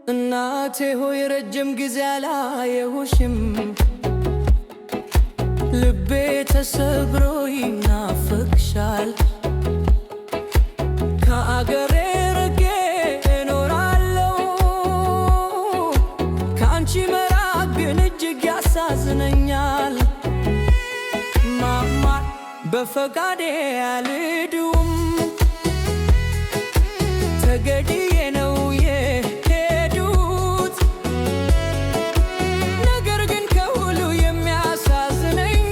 እናቴ ሆይ ረጅም ጊዜ አላየሁሽም፣ ልቤ ተሰብሮ ይናፍቅሻል። ከአገሬ ርቄ እኖራለሁ፣ ከአንቺ መራቅ ግን እጅግ ያሳዝነኛል። ማማ በፈቃዴ አልሄድኩም፣ ተገድዬ ነው የሄዱት። ነገር ግን ከሁሉ የሚያሳዝነኝ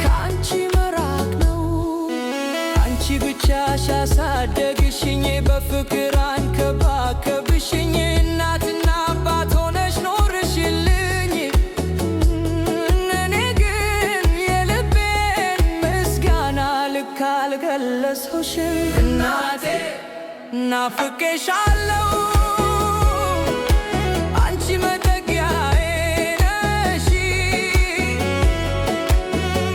ከአንቺ መራቅ ነው። አንቺ ብቻሽ አሳደግሽኝ፣ በፍቅር አንከባከብሽኝ፣ እናትና አባት ሆነሽ ኖርሽልኝ። እኔ ግን የልቤን ምስጋና ልክ አልገለጽኩሽም። እናቴ ናፍቄሻለሁ፣ አንቺ መጠጊያዬ ነሽ፣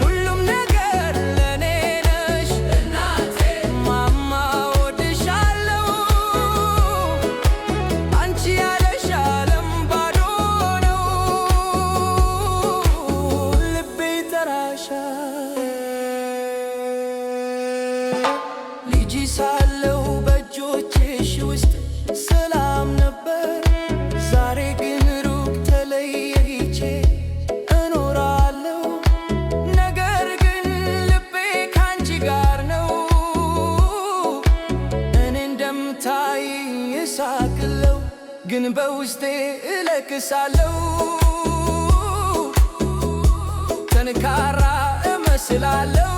ሁሉም ነገር ለኔ ነሽ። እናቴ ማማ እወድሻለሁ፣ አንቺ ያለሽ ዓለም ባዶ ነው፣ ልቤ ይጠራሻል። ልጅ ሳለሁ በእጆችሽ ውስጥ ሰላም ነበር፣ ዛሬ ግን ሩቅ ተለይቼ እኖራለሁ። ነገር ግን ልቤ ካንቺ ጋር ነው፣ እኔ እንደምታይኝ እሳቅለሁ፣ ግን በውስጤ እለቅሳለሁ። ጠንካራ እመስላለሁ፣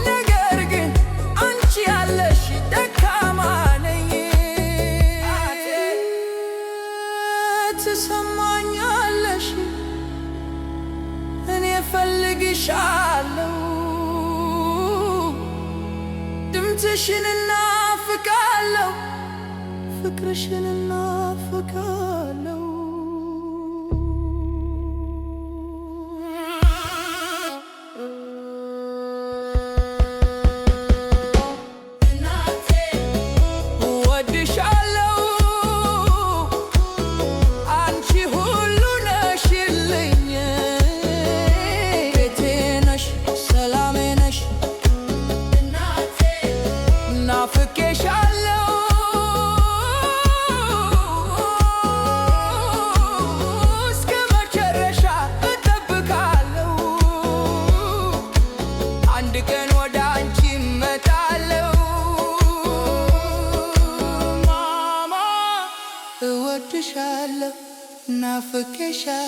ነገር ግን አንቺ ያለሽ ደካማ ነኝ። ትሰማኛለሽ? እኔ እፈልግሻለሁ፣ ድምፅሽን እናፍቃለሁ፣ ፍቅርሽን እናፍቃለሁ። ናፍቄሻለሁ፣ እስከ መጨረሻ እጠብቃለሁ። አንድ ቀን ወደ አንቺ እመጣለሁ። ማማ እወድሻለሁ፣ ናፍቄሻለሁ።